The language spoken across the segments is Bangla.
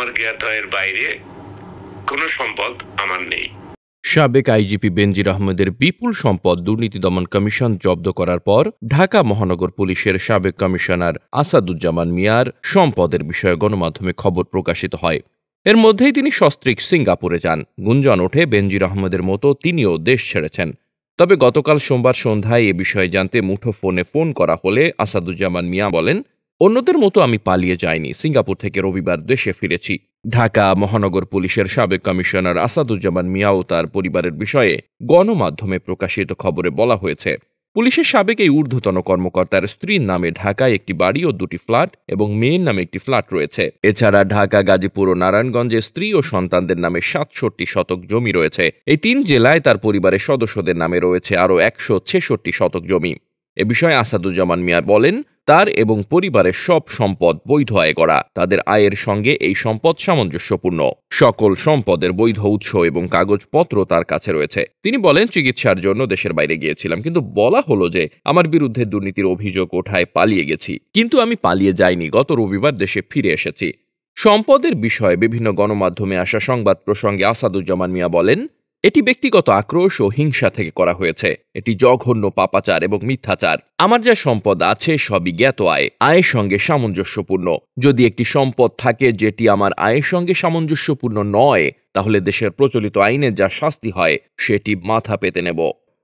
আমার জ্ঞাতয়ের বাইরে কোনো সম্পদ আমার নেই। সাবেক আইজিপি বেনজির আহমেদের বিপুল সম্পদ দুর্নীতি দমন কমিশন জব্দ করার পর ঢাকা মহানগর পুলিশের সাবেক কমিশনার আসাদুজ্জামান মিয়ার সম্পদের বিষয়ে গণমাধ্যমে খবর প্রকাশিত হয়। এর মধ্যেই তিনি সস্ত্রীক সিঙ্গাপুরে যান। গুঞ্জন ওঠে বেনজির আহমেদের মতো তিনিও দেশ ছেড়েছেন। তবে গতকাল সোমবার সন্ধ্যায় এ বিষয়ে জানতে মুঠোফোনে ফোন করা হলে আসাদুজ্জামান মিয়া বলেন, অন্যদের মতো আমি পালিয়ে যাইনি, সিঙ্গাপুর থেকে রবিবার দেশে ফিরেছি। ঢাকা মহানগর পুলিশের সাবেক কমিশনার আসাদুজ্জামান মিয়া ও তার পরিবারের বিষয়ে গণমাধ্যমে প্রকাশিত খবরে বলা হয়েছে, পুলিশের সাবেক এই ঊর্ধ্বতন কর্মকর্তার স্ত্রীর নামে ঢাকায় একটি বাড়ি ও দুটি ফ্ল্যাট এবং মেয়ের নামে একটি ফ্ল্যাট রয়েছে। এছাড়া ঢাকা, গাজীপুর ও নারায়ণগঞ্জে স্ত্রী ও সন্তানদের নামে ৬৭ শতক জমি রয়েছে। এই ৩ জেলায় তার পরিবারের সদস্যদের নামে রয়েছে আরও ১৬৬ শতক জমি। এ বিষয়ে আসাদুজ্জামান মিয়া বলেন, তার এবং পরিবারের সব সম্পদ বৈধ আয়ে করা। তাদের আয়ের সঙ্গে এই সম্পদ সামঞ্জস্যপূর্ণ। সকল সম্পদের বৈধ উৎস এবং কাগজপত্র তার কাছে রয়েছে। তিনি বলেন, চিকিৎসার জন্য দেশের বাইরে গিয়েছিলাম, কিন্তু বলা হলো যে আমার বিরুদ্ধে দুর্নীতির অভিযোগ ওঠায় পালিয়ে গেছি। কিন্তু আমি পালিয়ে যাইনি, গত রবিবার দেশে ফিরে এসেছি। সম্পদের বিষয়ে বিভিন্ন গণমাধ্যমে আসা সংবাদ প্রসঙ্গে আসাদুজ্জামান মিয়া বলেন, এটি ব্যক্তিগত আক্রোশ ও হিংসা থেকে করা হয়েছে। এটি জঘন্য পাপাচার এবং মিথ্যাচার। আমার যা সম্পদ আছে সবই জ্ঞাত আয়, আয়ের সঙ্গে সামঞ্জস্যপূর্ণ। যদি একটি সম্পদ থাকে যেটি আমার আয়ের সঙ্গে সামঞ্জস্যপূর্ণ নয়, তাহলে দেশের প্রচলিত আইনে যা শাস্তি হয় সেটি মাথা পেতে নেব।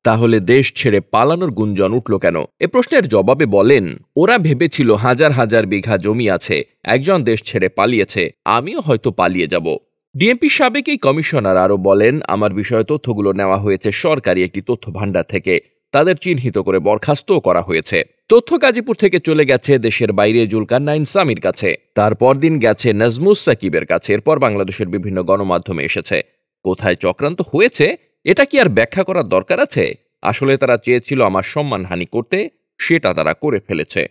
তাহলে দেশ ছেড়ে পালানোর গুঞ্জন উঠল কেন? এ প্রশ্নের জবাবে বলেন, ওরা ভেবেছিল হাজার হাজার বিঘা জমি আছে, একজন দেশ ছেড়ে পালিয়েছে, আমিও হয়তো পালিয়ে যাব। ডিএমপি সাবেক এই কমিশনার আরও বলেন, আমার বিষয়ে তথ্যগুলো নেওয়া হয়েছে সরকারি একটি তথ্য ভাণ্ডার থেকে। তাদের চিহ্নিত করে বরখাস্তও করা হয়েছে। তথ্য গাজীপুর থেকে চলে গেছে দেশের বাইরে জুলকারনাইন সামির কাছে, তারপর দিন গেছে নাজমুস সাকিবের কাছে, এরপর বাংলাদেশের বিভিন্ন গণমাধ্যমে এসেছে। কোথায় চক্রান্ত হয়েছে এটা কি আর ব্যাখ্যা করার দরকার আছে? আসলে তারা চেয়েছিল আমার সম্মানহানি করতে, সেটা তারা করে ফেলেছে।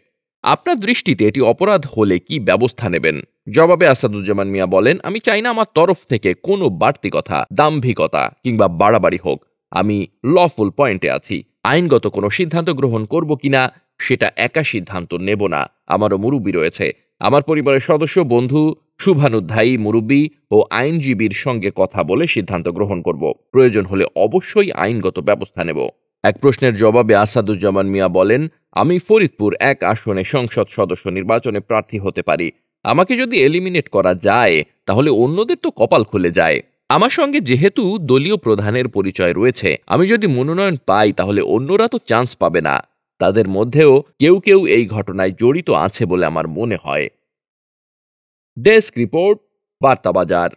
আপনার দৃষ্টিতে এটি অপরাধ হলে কি ব্যবস্থা নেবেন? জবাবে আসাদুজ্জামান মিয়া বলেন, আমি চাই না আমার তরফ থেকে কোনো বাড়তি কথা, দাম্ভিকতা কিংবা বাড়াবাড়ি হোক। আমি লফুল পয়েন্টে আছি। আইনগত কোনো সিদ্ধান্ত গ্রহণ করব কিনা সেটা একা সিদ্ধান্ত নেব না। আমারও মুরব্বী রয়েছে। আমার পরিবারের সদস্য, বন্ধু, শুভানুধ্যায়ী মুরব্বী ও আইনজীবীর সঙ্গে কথা বলে সিদ্ধান্ত গ্রহণ করব। প্রয়োজন হলে অবশ্যই আইনগত ব্যবস্থা নেব। এক প্রশ্নের জবাবে আসাদুজ্জামান মিয়া বলেন, আমি ফরিদপুর ১ আসনে সংসদ সদস্য নির্বাচনে প্রার্থী হতে পারি। আমাকে যদি এলিমিনেট করা যায় তাহলে অন্যদের তো কপাল খুলে যায়। আমার সঙ্গে যেহেতু দলীয় প্রধানের পরিচয় রয়েছে, আমি যদি মনোনয়ন পাই তাহলে অন্যরা তো চান্স পাবে না। তাদের মধ্যেও কেউ কেউ এই ঘটনায় জড়িত আছে বলে আমার মনে হয়। Desk report, বার্তাবাজার।